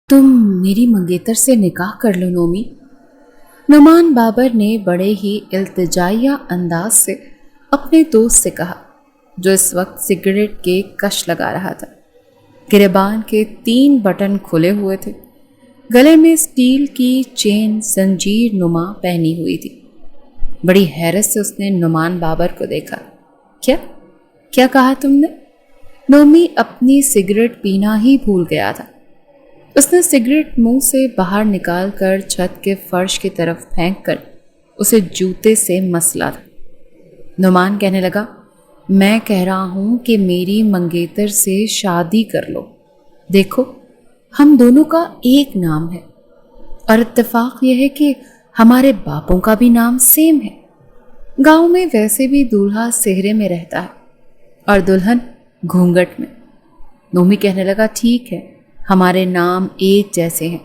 تم میری منگیتر سے نکاح کر لو نومی، نعمان بابر نے بڑے ہی التجائیہ انداز سے اپنے دوست سے کہا جو اس وقت سگریٹ کے کش لگا رہا تھا۔ گریبان کے 3 بٹن کھلے ہوئے تھے، گلے میں اسٹیل کی چین زنجیر نما پہنی ہوئی تھی۔ بڑی حیرت سے اس نے نعمان بابر کو دیکھا۔ کیا کہا تم نے؟ نومی اپنی سگریٹ پینا ہی بھول گیا تھا۔ اس نے سگریٹ منہ سے باہر نکال کر چھت کے فرش کی طرف پھینک کر اسے جوتے سے مسلا تھا۔ نعمان کہنے لگا، میں کہہ رہا ہوں کہ میری منگیتر سے شادی کر لو۔ دیکھو ہم دونوں کا ایک نام ہے، اور اتفاق یہ ہے کہ ہمارے باپوں کا بھی نام سیم ہے۔ گاؤں میں ویسے بھی دولہا سہرے میں رہتا ہے اور دلہن گھونگھٹ میں۔ نومی کہنے لگا، ٹھیک ہے ہمارے نام ایک جیسے ہیں،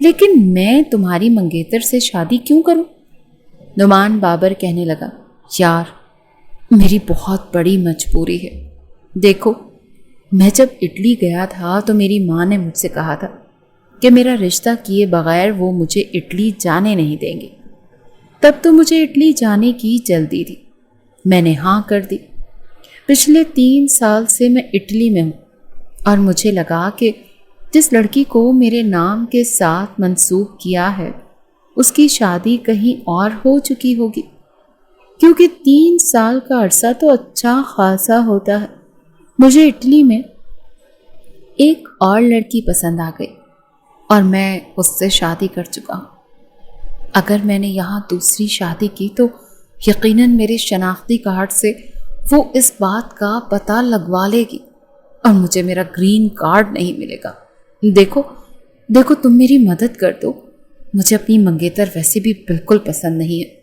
لیکن میں تمہاری منگیتر سے شادی کیوں کروں؟ نعمان بابر کہنے لگا، یار میری بہت بڑی مجبوری ہے۔ دیکھو میں جب اٹلی گیا تھا تو میری ماں نے مجھ سے کہا تھا کہ میرا رشتہ کیے بغیر وہ مجھے اٹلی جانے نہیں دیں گے۔ تب تو مجھے اٹلی جانے کی جلدی تھی، میں نے ہاں کر دی۔ پچھلے 3 سال سے میں اٹلی میں ہوں، اور مجھے لگا کہ جس لڑکی کو میرے نام کے ساتھ منسوب کیا ہے اس کی شادی کہیں اور ہو چکی ہوگی، کیونکہ 3 سال کا عرصہ تو اچھا خاصا ہوتا ہے۔ مجھے اٹلی میں ایک اور لڑکی پسند آ گئی اور میں اس سے شادی کر چکا ہوں۔ اگر میں نے یہاں دوسری شادی کی تو یقیناً میرے شناختی کارڈ سے وہ اس بات کا پتہ لگوا لے گی اور مجھے میرا گرین کارڈ نہیں ملے گا۔ دیکھو تم میری مدد کر دو، مجھے اپنی منگیتر ویسے بھی بالکل پسند نہیں ہے،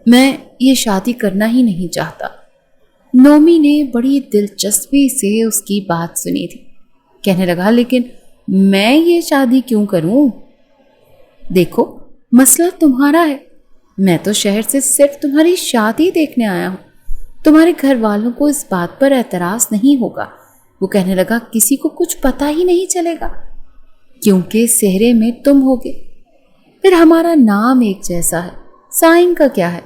میں یہ شادی کرنا ہی نہیں چاہتا۔ نومی نے بڑی دلچسپی سے اس کی بات سنی تھی۔ کہنے لگا، لیکن میں یہ شادی کیوں کروں؟ دیکھو مسئلہ تمہارا ہے، میں تو شہر سے صرف تمہاری شادی دیکھنے آیا ہوں۔ تمہارے گھر والوں کو اس بات پر اعتراض نہیں ہوگا۔ وہ کہنے لگا، کسی کو کچھ پتہ ہی نہیں چلے گا کیونکہ سہرے میں تم ہوگے، پھر ہمارا نام ایک جیسا ہے، سائن کا کیا ہے؟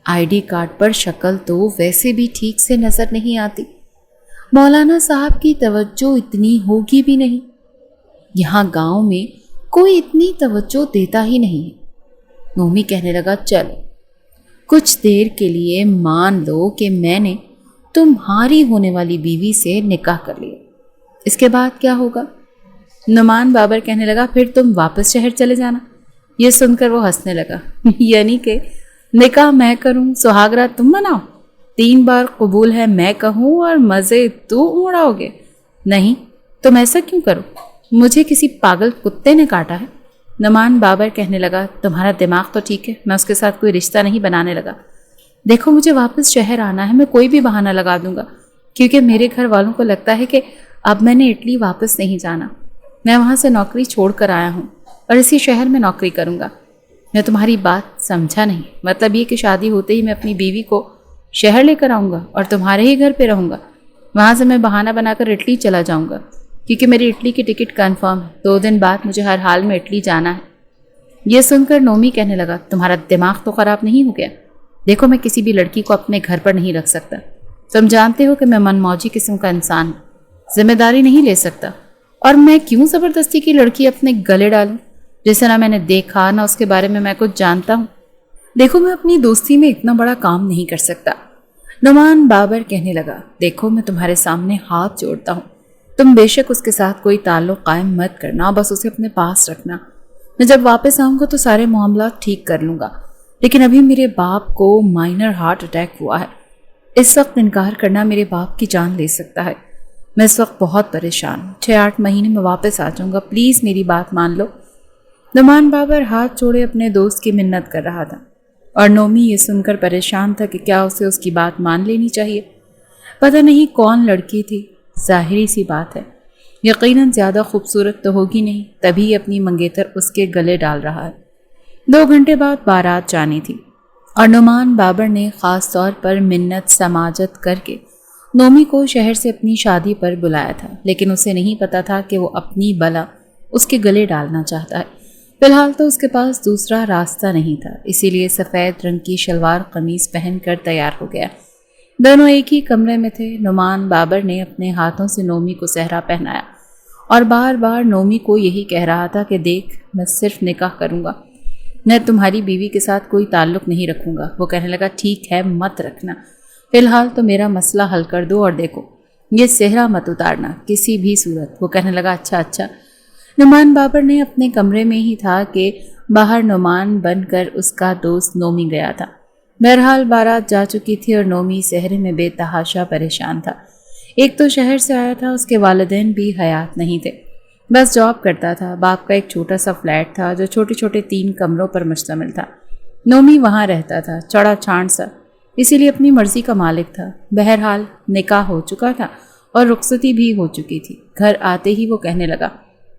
آئی ڈی کارڈ پر شکل تو ویسے بھی ٹھیک سے نظر نہیں آتی، مولانا صاحب کی توجہ اتنی ہوگی بھی نہیں، یہاں گاؤں میں کوئی اتنی توجہ دیتا ہی نہیں ہے۔ نومی کہنے لگا، چلو کچھ دیر کے لیے مان لو کہ میں نے تمہاری ہونے والی بیوی سے نکاح کر لیا، اس کے بعد کیا ہوگا؟ نعمان بابر کہنے لگا، پھر تم واپس شہر چلے جانا۔ یہ سن کر وہ ہنسنے لگا، یعنی کہ نکاح میں کروں، سہاگرات تم مناؤ، 3 بار قبول ہے میں کہوں اور مزے تو اڑاؤ گے؟ نہیں، تم ایسا کیوں کرو؟ مجھے کسی پاگل کتے نے کاٹا ہے؟ نعمان بابر کہنے لگا، تمہارا دماغ تو ٹھیک ہے، میں اس کے ساتھ کوئی رشتہ نہیں بنانے لگا۔ دیکھو مجھے واپس شہر آنا ہے، میں کوئی بھی بہانہ لگا دوں گا، کیونکہ میرے گھر والوں کو لگتا ہے کہ اب میں نے اٹلی واپس نہیں جانا۔ میں وہاں سے نوکری چھوڑ کر آیا ہوں اور اسی شہر میں نوکری کروں گا۔ میں تمہاری بات سمجھا نہیں، مطلب یہ کہ شادی ہوتے ہی میں اپنی بیوی کو شہر لے کر آؤں گا اور تمہارے ہی گھر پہ رہوں گا، وہاں سے میں بہانہ بنا کر اٹلی چلا جاؤں گا، کیونکہ میری اٹلی کی ٹکٹ کنفرم ہے، 2 دن بعد مجھے ہر حال میں اٹلی جانا ہے۔ یہ سن کر نومی کہنے لگا، تمہارا دماغ تو خراب نہیں ہو گیا؟ دیکھو میں کسی بھی لڑکی کو اپنے گھر پر نہیں رکھ سکتا، تم جانتے ہو کہ میں من موجی قسم کا انسان ہوں، ذمہ داری نہیں لے سکتا، اور میں کیوں زبردستی کی لڑکی اپنے گلے ڈالوں جسے نہ میں نے دیکھا نہ اس کے بارے میں کچھ جانتا ہوں؟ دیکھو میں اپنی دوستی میں اتنا بڑا کام نہیں کر سکتا۔ نعمان بابر کہنے لگا، دیکھو میں تمہارے سامنے ہاتھ جوڑتا ہوں، تم بے شک اس کے ساتھ کوئی تعلق قائم مت کرنا، بس اسے اپنے پاس رکھنا، میں جب واپس آؤں گا تو سارے معاملات ٹھیک کر لوں گا، لیکن ابھی میرے باپ کو مائنر ہارٹ اٹیک ہوا ہے، اس وقت انکار کرنا میرے باپ کی جان لے سکتا ہے، میں اس وقت بہت پریشان ہوں، 6-8 مہینے میں واپس آ جاؤں گا، پلیز میری بات مان لو۔ نعمان بابر ہاتھ چھوڑے اپنے دوست کی منت کر رہا تھا، اور نومی یہ سن کر پریشان تھا کہ کیا اسے اس کی بات مان لینی چاہیے۔ پتہ نہیں کون لڑکی تھی، ظاہری سی بات ہے یقیناً زیادہ خوبصورت تو ہوگی نہیں، تبھی اپنی منگیتر اس کے گلے ڈال رہا ہے۔ 2 گھنٹے بعد بارات جانی تھی، اور نعمان بابر نے خاص طور پر منت سماجت کر کے نومی کو شہر سے اپنی شادی پر بلایا تھا، لیکن اسے نہیں پتا تھا کہ وہ اپنی بلا اس کے گلے ڈالنا چاہتا ہے۔ فی الحال تو اس کے پاس دوسرا راستہ نہیں تھا، اسی لیے سفید رنگ کی شلوار قمیص پہن کر تیار ہو گیا۔ دونوں ایک ہی کمرے میں تھے۔ نعمان بابر نے اپنے ہاتھوں سے نومی کو صحرا پہنایا اور بار بار نومی کو یہی کہہ رہا تھا کہ دیکھ، میں صرف نکاح کروں گا، میں تمہاری بیوی کے ساتھ کوئی تعلق نہیں رکھوں گا۔ وہ کہنے لگا ٹھیک ہے، مت رکھنا، فی الحال تو میرا مسئلہ حل کر دو اور دیکھو یہ صحرا مت اتارنا کسی بھی صورت۔ وہ کہنے لگا اچھا۔ نعمان بابر نے اپنے کمرے میں ہی تھا کہ باہر نعمان بن کر اس کا دوست نومی گیا تھا۔ بہرحال بارات جا چکی تھی اور نومی صحرے میں بے تحاشا پریشان تھا۔ ایک تو شہر سے آیا تھا، اس کے والدین بھی حیات نہیں تھے، بس جاب کرتا تھا۔ باپ کا ایک چھوٹا سا فلیٹ تھا جو چھوٹے چھوٹے 3 کمروں پر مشتمل تھا۔ نومی وہاں رہتا تھا، چڑا چھانٹ سا، اسی لیے اپنی مرضی کا مالک تھا۔ بہرحال نکاح ہو چکا تھا اور رخصتی بھی ہو چکی تھی۔ گھر آتے ہی وہ کہنے لگا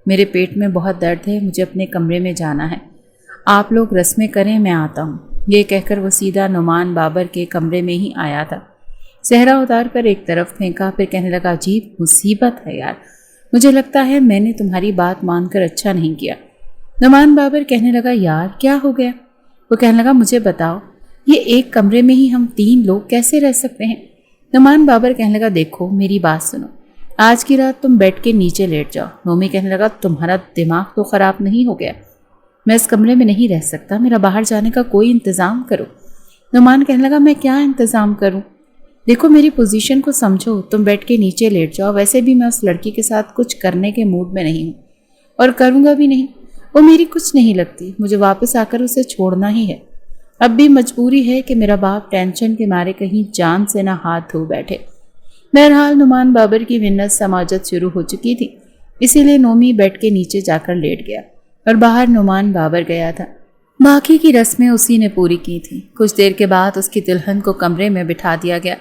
میرے پیٹ میں بہت درد ہے، مجھے اپنے کمرے میں جانا ہے، آپ لوگ رسمیں کریں، میں آتا ہوں۔ یہ کہہ کر وہ سیدھا نعمان بابر کے کمرے میں ہی آیا تھا۔ صحرا اتار کر ایک طرف پھینکا، پھر کہنے لگا عجیب مصیبت ہے یار، مجھے لگتا ہے میں نے تمہاری بات مان کر اچھا نہیں کیا۔ نعمان بابر کہنے لگا یار کیا ہو گیا؟ وہ کہنے لگا مجھے بتاؤ، یہ ایک کمرے میں ہی ہم 3 لوگ کیسے رہ سکتے ہیں؟ نعمان بابر کہنے لگا دیکھو میری بات سنو، آج کی رات تم بیڈ کے نیچے لیٹ جاؤ۔ نومی کہنے لگا تمہارا دماغ تو خراب نہیں ہو گیا؟ میں اس کمرے میں نہیں رہ سکتا، میرا باہر جانے کا کوئی انتظام کرو۔ نعمان کہنے لگا میں کیا انتظام کروں؟ دیکھو میری پوزیشن کو سمجھو، تم بیڈ کے نیچے لیٹ جاؤ، ویسے بھی میں اس لڑکی کے ساتھ کچھ کرنے کے موڈ میں نہیں ہوں اور کروں گا بھی نہیں، وہ میری کچھ نہیں لگتی، مجھے واپس آ کر اسے چھوڑنا ہی ہے۔ اب بھی مجبوری ہے کہ میرا باپ ٹینشن کے مارے کہیں جان سے نہ ہاتھ دھو بیٹھے۔ بہرحال نعمان بابر کی منت سماجت شروع ہو چکی تھی، اسی لیے نومی بیڈ کے نیچے جا کر لیٹ گیا اور باہر نعمان بابر گیا تھا۔ باقی کی رسمیں اسی نے پوری کی تھیں۔ کچھ دیر کے بعد اس کی دلہن کو کمرے میں بٹھا دیا گیا۔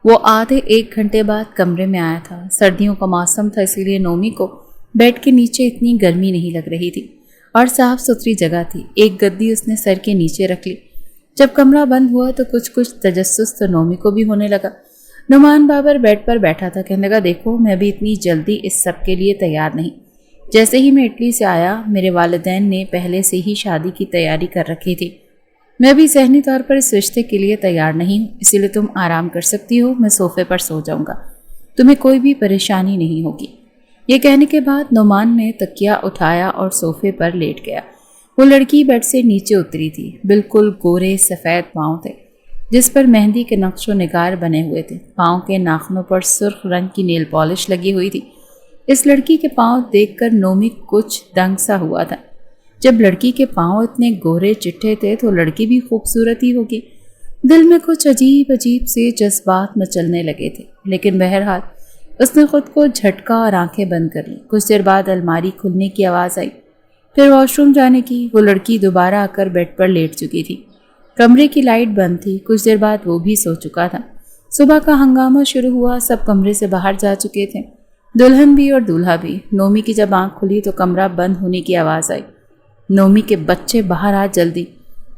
وہ آدھے 1 گھنٹے بعد کمرے میں آیا تھا۔ سردیوں کا موسم تھا، اسی لیے نومی کو بیڈ کے نیچے اتنی گرمی نہیں لگ رہی تھی اور صاف ستھری جگہ تھی۔ ایک گدی اس نے سر کے نیچے رکھ لی۔ جب کمرہ بند ہوا تو کچھ تجسس تو نومی کو بھی ہونے لگا۔ نعمان بابر بیڈ پر بیٹھا تھا، کہنے لگا دیکھو میں بھی اتنی جلدی اس سب کے لیے تیار نہیں۔ جیسے ہی میں اٹلی سے آیا میرے والدین نے پہلے سے ہی شادی کی تیاری کر رکھی تھی، میں بھی ذہنی طور پر اس رشتے کے لیے تیار نہیں ہوں، اسی لیے تم آرام کر سکتی ہو، میں صوفے پر سو جاؤں گا، تمہیں کوئی بھی پریشانی نہیں ہوگی۔ یہ کہنے کے بعد نعمان نے تکیہ اٹھایا اور صوفے پر لیٹ گیا۔ وہ لڑکی بیڈ سے نیچے اتری تھی، بالکل گورے سفید پاؤں تھے جس پر مہندی کے نقش و نگار بنے ہوئے تھے۔ پاؤں کے ناخنوں پر سرخ رنگ کی نیل پالش لگی ہوئی تھی۔ اس لڑکی کے پاؤں دیکھ کر نومی کچھ دنگ سا ہوا تھا۔ جب لڑکی کے پاؤں اتنے گورے چٹھے تھے تو لڑکی بھی خوبصورت ہی ہوگی۔ دل میں کچھ عجیب سے جذبات مچلنے لگے تھے، لیکن بہرحال اس نے خود کو جھٹکا اور آنکھیں بند کر لی۔ کچھ دیر بعد الماری کھلنے کی آواز آئی، پھر واش روم جانے کی۔ وہ لڑکی دوبارہ آ کر بیڈ پر لیٹ چکی تھی۔ کمرے کی لائٹ بند تھی۔ کچھ دیر بعد وہ بھی سو چکا تھا۔ صبح کا ہنگامہ شروع ہوا، سب کمرے سے باہر جا چکے تھے، دلہن بھی اور دولہا بھی۔ نومی کی جب آنکھ کھلی تو کمرہ بند ہونے کی آواز آئی، نومی کے بچے باہر آ جلدی۔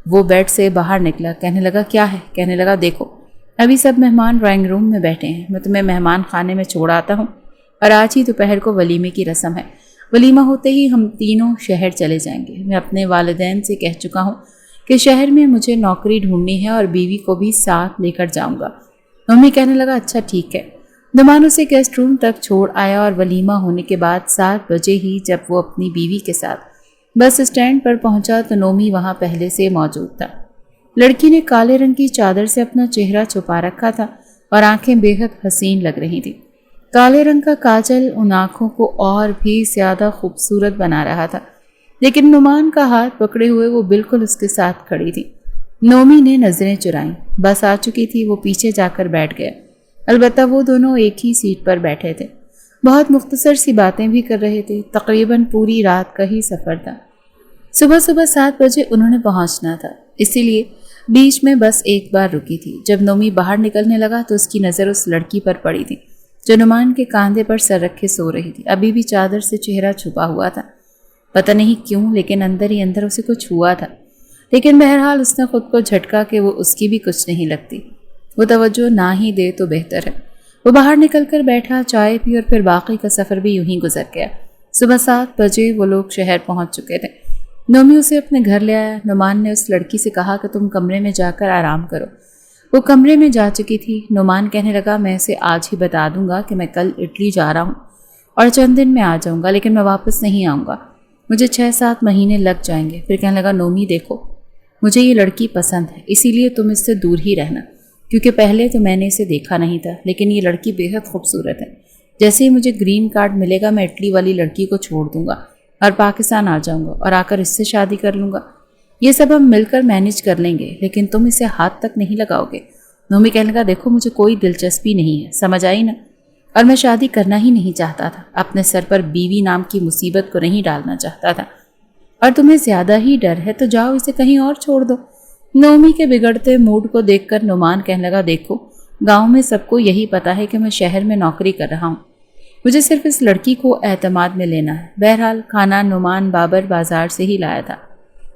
وہ بیڈ سے باہر نکلا، کہنے لگا کیا ہے؟ کہنے لگا دیکھو ابھی سب مہمان ڈرائنگ روم میں بیٹھے ہیں، میں تمہیں مہمان خانے میں چھوڑ آتا ہوں، اور آج ہی دوپہر کو ولیمے کی رسم ہے، ولیمہ ہوتے ہی ہم تینوں شہر چلے جائیں گے۔ میں اپنے والدین سے کہہ چکا ہوں کہ شہر میں مجھے نوکری ڈھونڈنی ہے اور بیوی کو بھی ساتھ لے کر جاؤں گا۔ نومی کہنے لگا اچھا ٹھیک ہے۔ نعمان اسے گیسٹ روم تک چھوڑ آیا اور ولیمہ ہونے کے بعد 7 بجے ہی جب وہ اپنی بیوی کے ساتھ بس اسٹینڈ پر پہنچا تو نومی وہاں پہلے سے موجود تھا۔ لڑکی نے کالے رنگ کی چادر سے اپنا چہرہ چھپا رکھا تھا اور آنکھیں بے حد حسین لگ رہی تھیں۔ کالے رنگ کا کاجل ان آنکھوں کو اور بھی زیادہ خوبصورت بنا رہا تھا، لیکن نعمان کا ہاتھ پکڑے ہوئے وہ بالکل اس کے ساتھ کھڑی تھی۔ نومی نے نظریں چرائیں، بس آ چکی تھی، وہ پیچھے جا کر بیٹھ گیا۔ البتہ وہ دونوں ایک ہی سیٹ پر بیٹھے تھے، بہت مختصر سی باتیں بھی کر رہے تھے۔ تقریباً پوری رات کا ہی سفر تھا۔ صبح 7 بجے انہوں نے پہنچنا تھا، اسی لیے بیچ میں بس ایک بار رکی تھی۔ جب نومی باہر نکلنے لگا تو اس کی نظر اس لڑکی پر پڑی تھی جو نعمان کے کاندھے پر سر رکھے سو رہی تھی۔ ابھی بھی چادر سے چہرہ چھپا ہوا تھا، پتہ نہیں کیوں لیکن اندر ہی اندر اسے کچھ ہوا تھا، لیکن بہرحال اس نے خود کو جھٹکا کہ وہ اس کی بھی کچھ نہیں لگتی، وہ توجہ نہ ہی دے تو بہتر ہے۔ وہ باہر نکل کر بیٹھا، چائے پی اور پھر باقی کا سفر بھی یوں ہی گزر گیا۔ صبح 7 بجے وہ لوگ شہر پہنچ چکے تھے۔ نومی اسے اپنے گھر لے آیا۔ نعمان نے اس لڑکی سے کہا کہ تم کمرے میں جا کر آرام کرو۔ وہ کمرے میں جا چکی تھی۔ نعمان کہنے لگا میں اسے آج ہی بتا دوں گا کہ میں کل اٹلی جا رہا ہوں اور چند دن میں آ جاؤں گا، لیکن میں واپس نہیں آؤں گا، مجھے 6-7 مہینے لگ جائیں گے۔ پھر کہنے لگا نومی دیکھو، مجھے یہ لڑکی پسند ہے، اسی لیے تم اس سے دور ہی رہنا، کیونکہ پہلے تو میں نے اسے دیکھا نہیں تھا، لیکن یہ لڑکی بے حد خوبصورت ہے۔ جیسے ہی مجھے گرین کارڈ ملے گا میں اٹلی والی لڑکی کو چھوڑ دوں گا اور پاکستان آ جاؤں گا اور آ کر اس سے شادی کر لوں گا۔ یہ سب ہم مل کر مینج کر لیں گے، لیکن تم اسے ہاتھ تک نہیں لگاؤ گے۔ نومی کہنے لگا دیکھو مجھے کوئی دلچسپی نہیں ہے، سمجھ آئی نا؟ اور میں شادی کرنا ہی نہیں چاہتا تھا، اپنے سر پر بیوی نام کی مصیبت کو نہیں ڈالنا چاہتا تھا، اور تمہیں زیادہ ہی ڈر ہے تو جاؤ اسے کہیں اور چھوڑ دو۔ نومی کے بگڑتے موڈ کو دیکھ کر نعمان کہنے لگا دیکھو، گاؤں میں سب کو یہی پتا ہے کہ میں شہر میں نوکری کر رہا ہوں، مجھے صرف اس لڑکی کو اعتماد میں لینا ہے۔ بہرحال کھانا نعمان بابر بازار سے ہی لایا تھا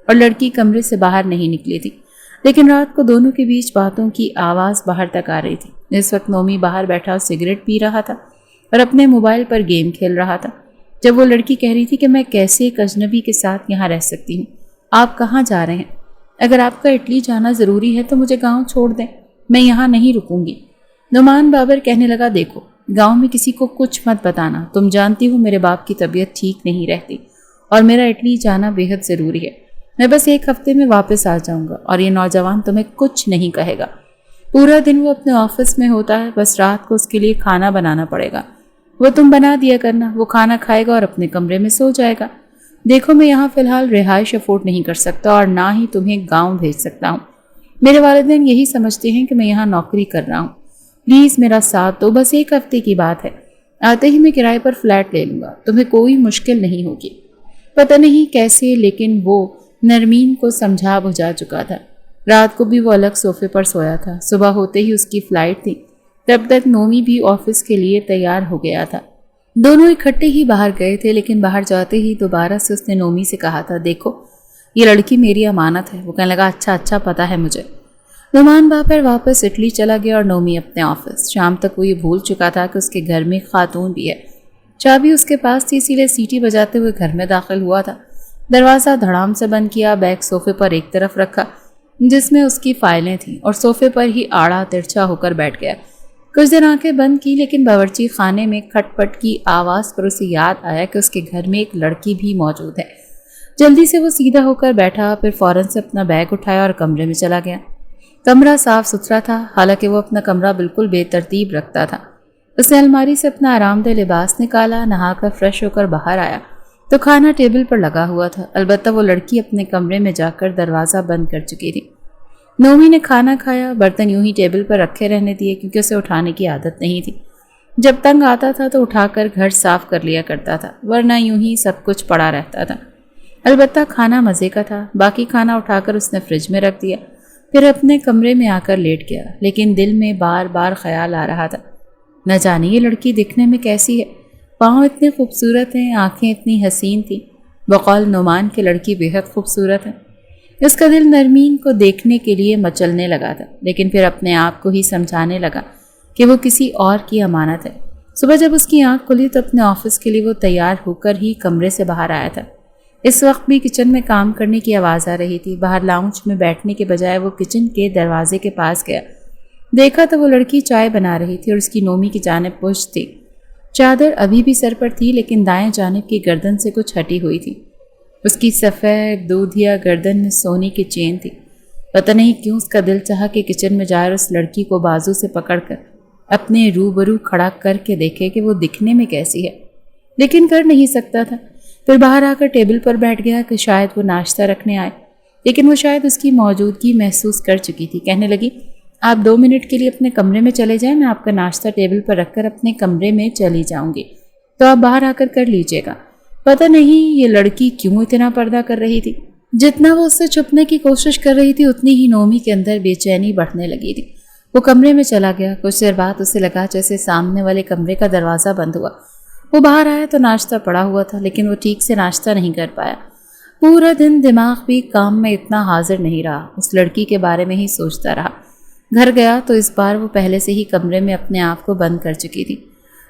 اور لڑکی کمرے سے باہر نہیں نکلی تھی، لیکن رات کو دونوں کے بیچ باتوں کی آواز باہر تک آ رہی تھی۔ اس وقت نومی باہر بیٹھا سگریٹ پی رہا تھا اور اپنے موبائل پر گیم کھیل رہا تھا، جب وہ لڑکی کہہ رہی تھی کہ میں کیسے ایک اجنبی کے ساتھ یہاں رہ سکتی ہوں، آپ کہاں جا رہے ہیں؟ اگر آپ کا اٹلی جانا ضروری ہے تو مجھے گاؤں چھوڑ دیں، میں یہاں نہیں رکوں گی۔ نعمان بابر کہنے لگا دیکھو، گاؤں میں کسی کو کچھ مت بتانا، تم جانتی ہو میرے باپ کی طبیعت ٹھیک نہیں رہتی اور میرا اٹلی جانا بے حد ضروری ہے، میں بس 1 ہفتے میں واپس آ جاؤں گا اور یہ نوجوان تمہیں کچھ نہیں کہے گا۔ پورا دن وہ اپنے آفس میں ہوتا ہے، بس رات کو اس کے لیے کھانا بنانا پڑے گا، وہ تم بنا دیا کرنا، وہ کھانا کھائے گا اور اپنے کمرے میں سو جائے گا۔ دیکھو میں یہاں فی الحال رہائش افورڈ نہیں کر سکتا اور نہ ہی تمہیں گاؤں بھیج سکتا ہوں، میرے والدین یہی سمجھتے ہیں کہ میں یہاں نوکری کر رہا ہوں، پلیز میرا ساتھ دو، بس 1 ہفتے کی بات ہے، آتے ہی میں کرائے پر فلیٹ لے لوں گا، تمہیں کوئی مشکل نہیں ہوگی۔ پتہ نہیں کیسے لیکن وہ نرمین کو سمجھا بجھا چکا تھا۔ رات کو بھی وہ الگ صوفے پر سویا تھا۔ صبح ہوتے ہی اس کی فلائٹ تھی، تب تک نومی بھی آفس کے لیے تیار ہو گیا تھا۔ دونوں اکٹھے ہی باہر گئے تھے، لیکن باہر جاتے ہی دوبارہ سے اس نے نومی سے کہا تھا دیکھو یہ لڑکی میری امانت ہے۔ وہ کہنے لگا اچھا پتہ ہے مجھے۔ نعمان بابر واپس اٹلی چلا گیا اور نومی اپنے آفس۔ شام تک وہ یہ بھول چکا تھا کہ اس کے گھر میں خاتون بھی ہے۔ چابی اس کے پاس تھی، اسی لیے سیٹی بجاتے ہوئے گھر میں داخل ہوا تھا۔ دروازہ دھڑام سے بند کیا، بیگ صوفے پر ایک طرف رکھا جس میں اس کی فائلیں تھیں، اور صوفے پر ہی آڑا ترچھا ہو کر بیٹھ گیا۔ کچھ دیر آنکھیں بند کی، لیکن باورچی خانے میں کھٹ پٹ کی آواز پر اسے یاد آیا کہ اس کے گھر میں ایک لڑکی بھی موجود ہے۔ جلدی سے وہ سیدھا ہو کر بیٹھا، پھر فوراً سے اپنا بیگ اٹھایا اور کمرے میں چلا گیا۔ کمرہ صاف ستھرا تھا، حالانکہ وہ اپنا کمرہ بالکل بے ترتیب رکھتا تھا۔ اس نے الماری سے اپنا آرام دہ لباس نکالا، نہا کر فریش ہو کر باہر آیا تو کھانا ٹیبل پر لگا ہوا تھا، البتہ وہ لڑکی اپنے کمرے میں جا کر دروازہ بند کر چکی تھی۔ نومی نے کھانا کھایا، برتن یوں ہی ٹیبل پر رکھے رہنے دیے کیونکہ اسے اٹھانے کی عادت نہیں تھی۔ جب تنگ آتا تھا تو اٹھا کر گھر صاف کر لیا کرتا تھا، ورنہ یوں ہی سب کچھ پڑا رہتا تھا۔ البتہ کھانا مزے کا تھا۔ باقی کھانا اٹھا کر اس نے فریج میں رکھ دیا، پھر اپنے کمرے میں آ کر لیٹ گیا، لیکن دل میں بار بار خیال آ رہا تھا نہ جانے یہ لڑکی دکھنے میں کیسی ہے، پاؤں اتنے خوبصورت ہیں، آنکھیں اتنی حسین تھیں، بقول نعمان کی لڑکی بے حد خوبصورت ہے۔ اس کا دل نرمین کو دیکھنے کے لیے مچلنے لگا تھا، لیکن پھر اپنے آپ کو ہی سمجھانے لگا کہ وہ کسی اور کی امانت ہے۔ صبح جب اس کی آنکھ کھلی تو اپنے آفس کے لیے وہ تیار ہو کر ہی کمرے سے باہر آیا تھا۔ اس وقت بھی کچن میں کام کرنے کی آواز آ رہی تھی۔ باہر لاؤنج میں بیٹھنے کے بجائے وہ کچن کے دروازے کے پاس گیا، دیکھا تو وہ لڑکی چائے بنا رہی تھی اور اس کی نومی کی جانب پشت تھی۔ چادر ابھی بھی سر پر تھی، لیکن دائیں جانب کی گردن سے کچھ ہٹی ہوئی تھی۔ اس کی سفید دودھیا گردن میں سونے کی چین تھی۔ پتہ نہیں کیوں اس کا دل چاہا کہ کچن میں جا کر اس لڑکی کو بازو سے پکڑ کر اپنے روبرو کھڑا کر کے دیکھے کہ وہ دکھنے میں کیسی ہے، لیکن کر نہیں سکتا تھا۔ پھر باہر آ کر ٹیبل پر بیٹھ گیا کہ شاید وہ ناشتہ رکھنے آئے، لیکن وہ شاید اس کی موجودگی محسوس کر چکی تھی۔ کہنے لگی آپ 2 منٹ کے لیے اپنے کمرے میں چلے جائیں، میں آپ کا ناشتہ ٹیبل پر رکھ کر اپنے کمرے میں چلی جاؤں گی، تو آپ باہر آ کر لیجیے گا۔ پتہ نہیں یہ لڑکی کیوں اتنا پردہ کر رہی تھی۔ جتنا وہ اس سے چھپنے کی کوشش کر رہی تھی اتنی ہی نومی کے اندر بے چینی بڑھنے لگی تھی۔ وہ کمرے میں چلا گیا۔ کچھ دیر بعد اسے لگا جیسے سامنے والے کمرے کا دروازہ بند ہوا۔ وہ باہر آیا تو ناشتہ پڑا ہوا تھا، لیکن وہ ٹھیک سے ناشتہ نہیں کر پایا۔ پورا دن دماغ بھی کام میں اتنا حاضر نہیں رہا، اس لڑکی کے بارے میں ہی سوچتا رہا۔ گھر گیا تو اس بار وہ پہلے سے ہی کمرے میں اپنے آپ کو بند کر چکی تھی۔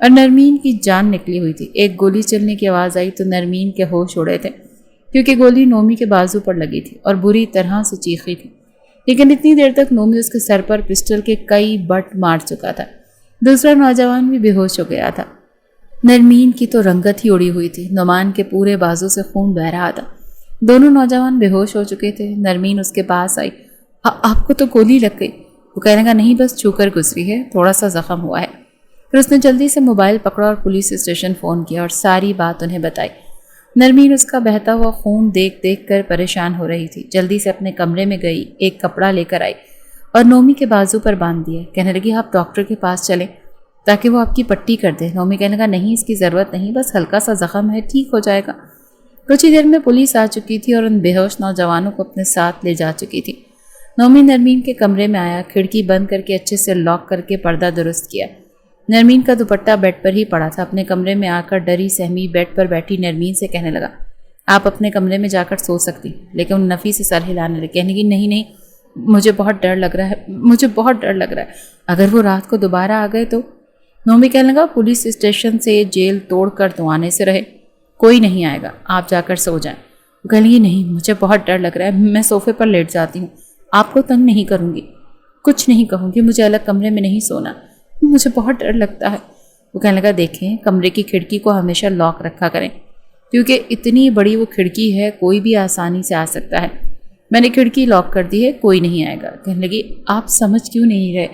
اور نرمین کی جان نکلی ہوئی تھی۔ ایک گولی چلنے کی آواز آئی تو نرمین کے ہوش اڑے تھے، کیونکہ گولی نومی کے بازو پر لگی تھی اور بری طرح سے چیخی تھی، لیکن اتنی دیر تک نومی اس کے سر پر پسٹل کے کئی بٹ مار چکا تھا۔ دوسرا نوجوان بھی بے ہوش ہو گیا تھا۔ نرمین کی تو رنگت ہی اڑی ہوئی تھی، نعمان کے پورے بازو سے خون بہہ رہا تھا۔ دونوں نوجوان بے ہوش ہو چکے تھے۔ نرمین اس کے پاس آئی۔ آپ کو تو گولی لگ گئی۔ وہ کہنے کا نہیں، بس چھو کر گزری ہے، تھوڑا سا زخم ہوا ہے۔ پھر اس نے جلدی سے موبائل پکڑا اور پولیس اسٹیشن فون کیا اور ساری بات انہیں بتائی۔ نرمین اس کا بہتا ہوا خون دیکھ دیکھ کر پریشان ہو رہی تھی۔ جلدی سے اپنے کمرے میں گئی، ایک کپڑا لے کر آئی اور نومی کے بازو پر باندھ دیا۔ کہنے لگی آپ ڈاکٹر کے پاس چلیں تاکہ وہ آپ کی پٹی کر دے۔ نومی کہنے لگا نہیں، اس کی ضرورت نہیں، بس ہلکا سا زخم ہے، ٹھیک ہو جائے گا۔ کچھ ہی دیر میں پولیس آ چکی تھی اور ان بے ہوش نوجوانوں کو اپنے ساتھ لے جا چکی تھی۔ نومی نرمین کے کمرے میں آیا، کھڑکی بند کر کے اچھے سے لاک کر کے پردہ درست کیا۔ نرمین کا دوپٹہ بیڈ پر ہی پڑا تھا۔ اپنے کمرے میں آ کر ڈری سہمی بیڈ پر بیٹھی نرمین سے کہنے لگا آپ اپنے کمرے میں جا کر سو سکتی، لیکن ان نفی سے سر ہلانے لگی۔ کہنے کی نہیں، مجھے بہت ڈر لگ رہا ہے، اگر وہ رات کو دوبارہ آ گئے تو۔ نومی کہنے لگا پولیس اسٹیشن سے جیل توڑ کر تو آنے سے رہے، کوئی نہیں آئے گا، آپ جا کر سو جائیں۔ وہ کہنے لگی نہیں، مجھے بہت ڈر لگ رہا ہے، میں صوفے پر لیٹ جاتی ہوں، آپ کو تنگ نہیں کروں گی، کچھ نہیں کہوں گی، مجھے الگ کمرے میں نہیں سونا، مجھے بہت ڈر لگتا ہے۔ وہ کہنے لگا دیکھیں، کمرے کی کھڑکی کو ہمیشہ لاک رکھا کریں، کیونکہ اتنی بڑی وہ کھڑکی ہے، کوئی بھی آسانی سے آ سکتا ہے۔ میں نے کھڑکی لاک کر دی ہے، کوئی نہیں آئے گا۔ کہنے لگی آپ سمجھ کیوں نہیں رہے؟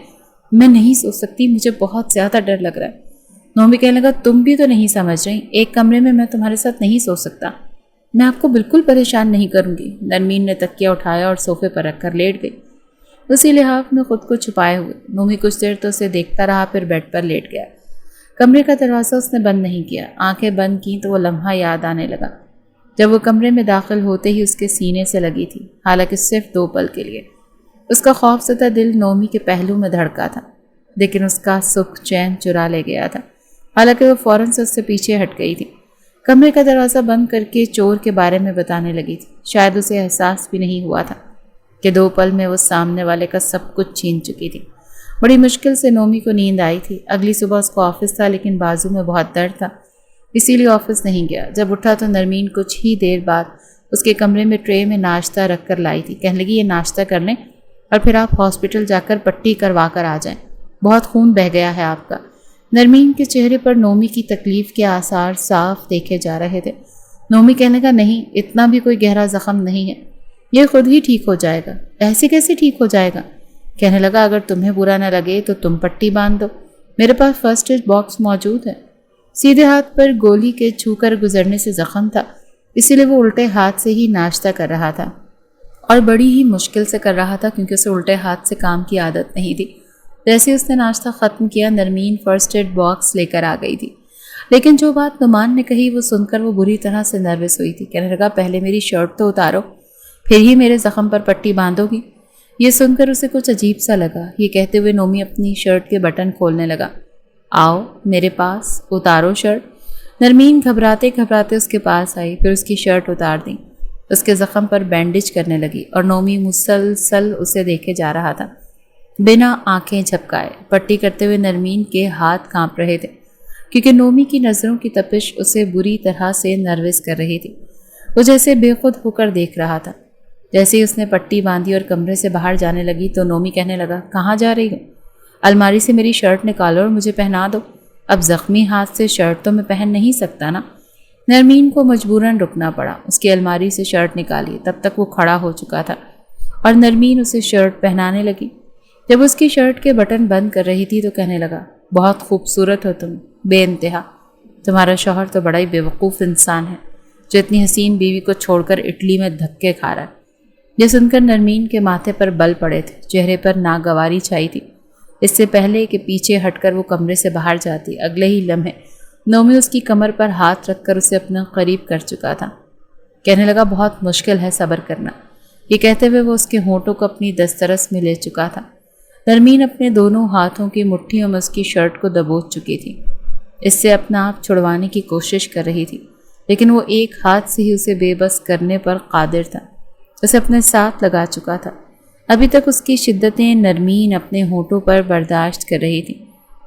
میں نہیں سو سکتی، مجھے بہت زیادہ ڈر لگ رہا ہے۔ نومی کہنے لگا تم بھی تو نہیں سمجھ رہی، ایک کمرے میں تمہارے ساتھ نہیں سو سکتا، میں آپ کو بالکل پریشان نہیں کروں گی۔ نرمین نے تکیہ اٹھایا اور صوفے پر رکھ کر لیٹ گئی، اسی لحاف میں خود کو چھپائے ہوئے۔ نومی کچھ دیر تو اسے دیکھتا رہا، پھر بیڈ پر لیٹ گیا۔ کمرے کا دروازہ اس نے بند نہیں کیا۔ آنکھیں بند کی تو وہ لمحہ یاد آنے لگا جب وہ کمرے میں داخل ہوتے ہی اس کے سینے سے لگی تھی، حالانکہ صرف 2 پل کے لیے۔ اس کا خوفزدہ دل نومی کے پہلو میں دھڑکا تھا، لیکن اس کا سکھ چین چرا لے گیا تھا، حالانکہ وہ فوراً سے اس سے پیچھے ہٹ گئی تھی۔ کمرے کا دروازہ بند کر کے چور کے بارے میں بتانے لگی تھی۔ شاید اسے احساس بھی نہیں ہوا تھا کہ 2 پل میں وہ سامنے والے کا سب کچھ چھین چکی تھی۔ بڑی مشکل سے نومی کو نیند آئی تھی۔ اگلی صبح اس کو آفس تھا، لیکن بازو میں بہت درد تھا، اسی لیے آفس نہیں گیا۔ جب اٹھا تو نرمین کچھ ہی دیر بعد اس کے کمرے میں ٹرے میں ناشتہ رکھ کر لائی تھی۔ کہنے لگی یہ ناشتہ کر لیں اور پھر آپ ہاسپٹل جا کر پٹی کروا کر آ جائیں، بہت خون بہہ گیا ہے آپ کا۔ نرمین کے چہرے پر نومی کی تکلیف کے آثار صاف دیکھے جا رہے تھے۔ نومی کہنے کا نہیں، اتنا بھی کوئی گہرا زخم نہیں ہے، یہ خود ہی ٹھیک ہو جائے گا۔ ایسے کیسے ٹھیک ہو جائے گا؟ کہنے لگا اگر تمہیں برا نہ لگے تو تم پٹی باندھ دو، میرے پاس فرسٹ ایڈ باکس موجود ہے۔ سیدھے ہاتھ پر گولی کے چھو کر گزرنے سے زخم تھا، اسی لیے وہ الٹے ہاتھ سے ہی ناشتہ کر رہا تھا، اور بڑی ہی مشکل سے کر رہا تھا کیونکہ اسے الٹے ہاتھ سے کام کی عادت نہیں تھی۔ جیسے اس نے ناشتہ ختم کیا، نرمین فرسٹ ایڈ باکس لے کر آ گئی تھی، لیکن جو بات نعمان نے کہی وہ سن کر وہ بری طرح سے نروس ہوئی تھی۔ کہنے لگا پہلے میری شرٹ تو اتارو، پھر ہی میرے زخم پر پٹی باندھو گی۔ یہ سن کر اسے کچھ عجیب سا لگا۔ یہ کہتے ہوئے نومی اپنی شرٹ کے بٹن کھولنے لگا۔ آؤ میرے پاس، اتارو شرٹ۔ نرمین گھبراتے گھبراتے اس کے پاس آئی، پھر اس کی شرٹ اتار دی، اس کے زخم پر بینڈیج کرنے لگی، اور نومی مسلسل اسے دیکھے جا رہا تھا بنا آنکھیں جھپکائے۔ پٹی کرتے ہوئے نرمین کے ہاتھ کانپ رہے تھے، کیونکہ نومی کی نظروں کی تپش اسے بری طرح سے نروس کر رہی تھی۔ وہ جیسے بے خود ہو کر دیکھ رہا تھا۔ جیسے ہی اس نے پٹی باندھی اور کمرے سے باہر جانے لگی تو نومی کہنے لگا کہاں جا رہی ہو؟ الماری سے میری شرٹ نکالو اور مجھے پہنا دو، اب زخمی ہاتھ سے شرٹ تو میں پہن نہیں سکتا نا۔ نرمین کو مجبوراً رکنا پڑا، اس کی الماری سے شرٹ نکالی، تب تک وہ کھڑا ہو چکا تھا اور نرمین اسے شرٹ پہنانے لگی۔ جب اس کی شرٹ کے بٹن بند کر رہی تھی تو کہنے لگا بہت خوبصورت ہو تم، بے انتہا، تمہارا شوہر تو بڑا ہی بیوقوف انسان ہے جو اتنی حسین بیوی کو چھوڑ کر اٹلی میں دھکے کھا رہا ہے۔ یہ سن کر نرمین کے ماتھے پر بل پڑے تھے، چہرے پر ناگواری چھائی تھی۔ اس سے پہلے کہ پیچھے ہٹ کر وہ کمرے سے باہر جاتی، اگلے ہی لمحے نومی اس کی کمر پر ہاتھ رکھ کر اسے اپنا قریب کر چکا تھا۔ کہنے لگا بہت مشکل ہے صبر کرنا۔ یہ کہتے ہوئے وہ اس کے ہونٹوں کو اپنی دسترس میں لے چکا تھا۔ نرمین اپنے دونوں ہاتھوں کی مٹھیوں میں اس کی شرٹ کو دبوچ چکی تھی، اس سے اپنا آپ چھڑوانے کی کوشش کر رہی تھی، لیکن وہ ایک ہاتھ سے ہی اسے بے بس کرنے پر قادر تھا، اسے اپنے ساتھ لگا چکا تھا۔ ابھی تک اس کی شدتیں نرمین اپنے ہونٹوں پر برداشت کر رہی تھی،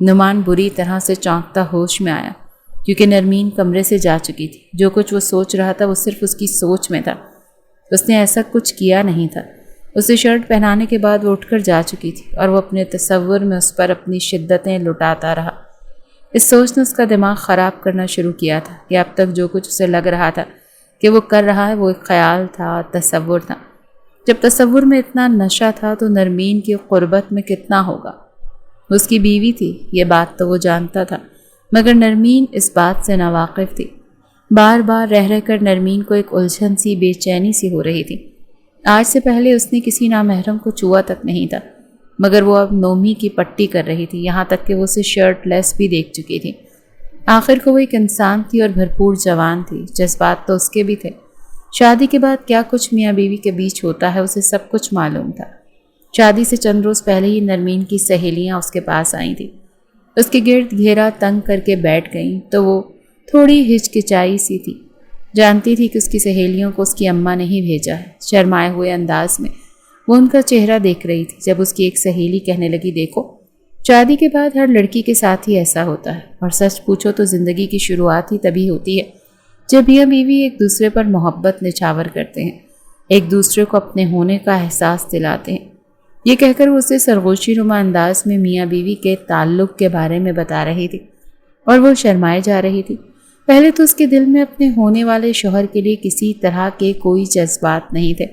نعمان بری طرح سے چونکتا ہوش میں آیا کیونکہ نرمین کمرے سے جا چکی تھی۔ جو کچھ وہ سوچ رہا تھا وہ صرف اس کی سوچ میں تھا، اس نے ایسا کچھ کیا نہیں تھا۔ اسے شرٹ پہنانے کے بعد وہ اٹھ کر جا چکی تھی اور وہ اپنے تصور میں اس پر اپنی شدتیں لٹاتا رہا۔ اس سوچ نے اس کا دماغ خراب کرنا شروع کیا تھا کہ اب تک جو کچھ اسے لگ رہا تھا کہ وہ کر رہا ہے وہ ایک خیال تھا، تصور تھا۔ جب تصور میں اتنا نشہ تھا تو نرمین کی قربت میں کتنا ہوگا۔ اس کی بیوی تھی، یہ بات تو وہ جانتا تھا، مگر نرمین اس بات سے ناواقف تھی۔ بار بار رہ کر نرمین کو ایک الجھن سی، بے چینی سی ہو رہی تھی۔ آج سے پہلے اس نے کسی نامحرم کو چھوا تک نہیں تھا، مگر وہ اب نومی کی پٹی کر رہی تھی، یہاں تک کہ وہ اسے شرٹ لیس بھی دیکھ چکی تھی۔ آخر کو وہ ایک انسان تھی اور بھرپور جوان تھی، جذبات تو اس کے بھی تھے۔ شادی کے بعد کیا کچھ میاں بیوی کے بیچ ہوتا ہے اسے سب کچھ معلوم تھا۔ شادی سے چند روز پہلے ہی نرمین کی سہیلیاں اس کے پاس آئی تھیں، اس کے گرد گھیرا تنگ کر کے بیٹھ گئیں تو وہ تھوڑی ہچکچائی سی تھی۔ جانتی تھی کہ اس کی سہیلیوں کو اس کی اماں نے ہی بھیجا ہے۔ شرمائے ہوئے انداز میں وہ ان کا چہرہ دیکھ رہی تھی جب اس کی ایک سہیلی کہنے لگی، دیکھو شادی کے بعد ہر لڑکی کے ساتھ ہی ایسا ہوتا ہے، اور سچ پوچھو تو زندگی کی شروعات ہی تبھی ہوتی ہے جب میاں بیوی ایک دوسرے پر محبت نچھاور کرتے ہیں، ایک دوسرے کو اپنے ہونے کا احساس دلاتے ہیں۔ یہ کہہ کر وہ اسے سرگوشی نما انداز میں میاں بیوی کے تعلق کے بارے میں بتا رہی تھی اور وہ شرمائے جا رہی تھی۔ پہلے تو اس کے دل میں اپنے ہونے والے شوہر کے لیے کسی طرح کے کوئی جذبات نہیں تھے،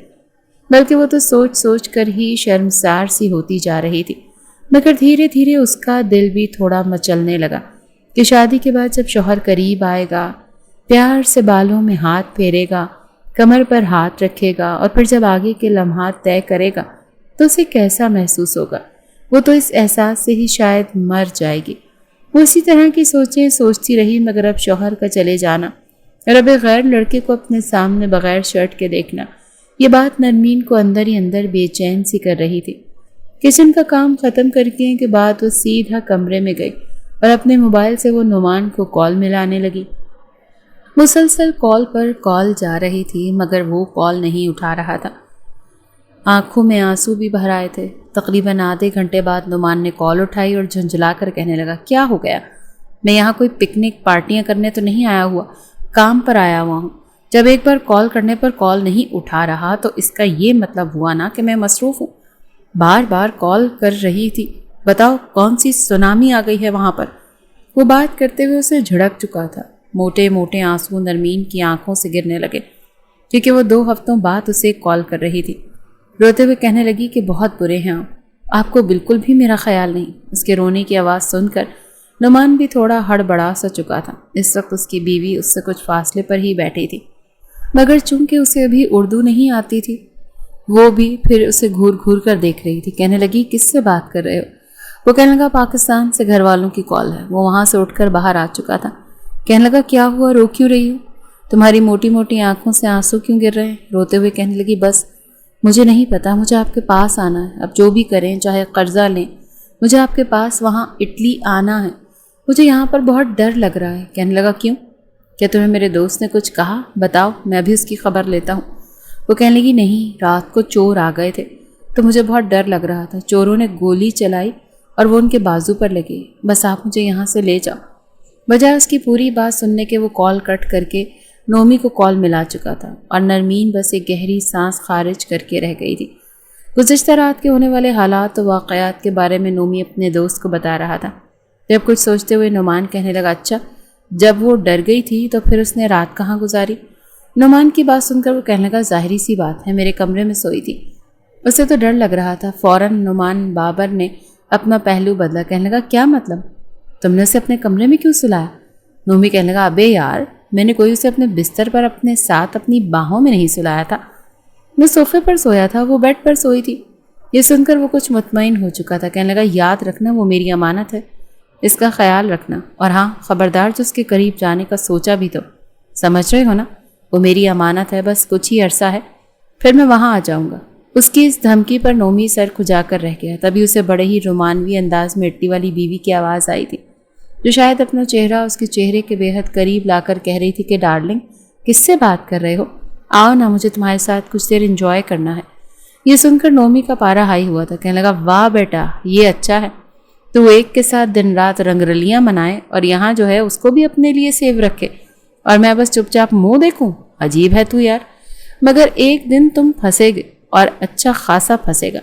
بلکہ وہ تو سوچ سوچ کر ہی شرمسار سی ہوتی جا رہی تھی۔ مگر دھیرے دھیرے اس کا دل بھی تھوڑا مچلنے لگا کہ شادی کے بعد جب شوہر قریب آئے گا، پیار سے بالوں میں ہاتھ پھیرے گا، کمر پر ہاتھ رکھے گا اور پھر جب آگے کے لمحات طے کرے گا تو اسے کیسا محسوس ہوگا۔ وہ تو اس احساس سے ہی شاید مر جائے گی۔ وہ اسی طرح کی سوچیں سوچتی رہی، مگر اب شوہر کا چلے جانا اور اب غیر لڑکے کو اپنے سامنے بغیر شرٹ کے دیکھنا، یہ بات نرمین کو اندر ہی اندر بے چین سی کر رہی تھی۔ کچن کا کام ختم کرنے کے بعد وہ سیدھا کمرے میں گئی اور اپنے موبائل سے وہ نعمان کو کال ملانے لگی۔ مسلسل کال پر کال جا رہی تھی مگر وہ کال نہیں اٹھا رہا تھا۔ آنکھوں میں آنسو بھی بھر آئے تھے۔ تقریباً آدھے گھنٹے بعد نعمان نے کال اٹھائی اور جھنجھلا کر کہنے لگا، کیا ہو گیا؟ میں یہاں کوئی پکنک پارٹیاں کرنے تو نہیں آیا ہوا، کام پر آیا ہوا ہوں۔ جب ایک بار کال کرنے پر کال نہیں اٹھا رہا تو اس کا یہ مطلب ہوا نا کہ میں مصروف ہوں۔ بار بار کال کر رہی تھی، بتاؤ کون سی سونامی آ گئی ہے وہاں پر؟ وہ بات کرتے ہوئے اسے جھڑک چکا تھا۔ موٹے موٹے آنسو نرمین کی آنکھوں سے گرنے لگے کیونکہ وہ 2 ہفتوں بعد اسے کال کر رہی تھی۔ روتے ہوئے کہنے لگی کہ بہت برے ہیں آپ کو بالکل بھی میرا خیال نہیں۔ اس کے رونے کی آواز سن کر نعمان بھی تھوڑا ہڑبڑا سا چکا تھا۔ اس وقت اس کی بیوی اس سے کچھ فاصلے پر ہی بیٹھی تھی، مگر چونکہ اسے ابھی اردو نہیں آتی تھی وہ بھی پھر اسے گھور گھور کر دیکھ رہی تھی۔ کہنے لگی، کس سے بات کر رہے ہو؟ وہ کہنے لگا، پاکستان سے گھر والوں کی کال ہے۔ وہ وہاں سے اٹھ کر باہر آ چکا تھا۔ کہنے لگا، کیا ہوا، رو کیوں رہی ہو؟ تمہاری موٹی موٹی آنکھوں سے آنسو کیوں گر رہے ہیں؟ روتے ہوئے کہنے لگی، بس مجھے نہیں پتا، مجھے آپ کے پاس آنا ہے۔ اب جو بھی کریں، چاہے قرضہ لیں، مجھے آپ کے پاس وہاں اٹلی آنا ہے۔ مجھے یہاں پر بہت ڈر لگ رہا ہے۔ کہنے لگا، کیوں؟ کیا تمہیں میرے دوست نے کچھ کہا؟ بتاؤ، میں بھی اس کی خبر لیتا ہوں۔ وہ کہنے لگی، نہیں، رات کو چور آ گئے تھے تو مجھے بہت ڈر لگ رہا تھا۔ چوروں نے گولی چلائی اور وہ ان کے بازو پر لگے۔ بس آپ مجھے یہاں سے لے جاؤ۔ بجائے اس کی پوری بات سننے کے وہ کال کٹ کر کے نومی کو کال ملا چکا تھا اور نرمین بس ایک گہری سانس خارج کر کے رہ گئی تھی۔ گزشتہ رات کے ہونے والے حالات و واقعات کے بارے میں نومی اپنے دوست کو بتا رہا تھا۔ جب کچھ سوچتے ہوئے نعمان کہنے لگا، اچھا، جب وہ ڈر گئی تھی تو پھر اس نے رات کہاں گزاری؟ نعمان کی بات سن کر وہ کہنے لگا، ظاہری سی بات ہے، میرے کمرے میں سوئی تھی۔ اسے تو ڈر لگ رہا تھا۔ فوراً نعمان بابر نے اپنا پہلو بدلا۔ کہنے لگا، کیا مطلب؟ تم نے اسے اپنے کمرے میں کیوں سلایا؟ نومی کہنے لگا، ابے یار، میں نے کوئی اسے اپنے بستر پر اپنے ساتھ اپنی باہوں میں نہیں سلایا تھا۔ میں صوفے پر سویا تھا، وہ بیڈ پر سوئی تھی۔ یہ سن کر وہ کچھ مطمئن ہو چکا تھا۔ کہنے لگا، یاد رکھنا، وہ میری امانت ہے، اس کا خیال رکھنا، اور ہاں خبردار جو اس کے قریب جانے کا سوچا بھی تو، سمجھ رہے ہو نا، وہ میری امانت ہے، بس کچھ ہی عرصہ ہے پھر میں وہاں آ جاؤں گا۔ اس کی اس دھمکی پر نومی سر کھجا کر رہ گیا۔ تبھی اسے بڑے ہی رومانوی انداز میں اٹلی والی بیوی کی آواز آئی تھی، جو شاید اپنا چہرہ اس کے چہرے کے بے حد قریب لا کر کہہ رہی تھی کہ ڈارلنگ، کس سے بات کر رہے ہو؟ آؤ نا، مجھے تمہارے ساتھ کچھ دیر انجوائے کرنا ہے۔ یہ سن کر نومی کا پارا ہائی ہوا تھا. کہنے لگا واہ بیٹا یہ اچھا ہے, تو ایک کے ساتھ دن رات رنگرلیاں منائے اور یہاں جو ہے اس کو بھی اپنے لیے سیو رکھے اور میں بس چپ چاپ منہ دیکھوں. عجیب ہے تو یار, مگر ایک دن تم پھنسے گے اور اچھا خاصا پھنسے گا.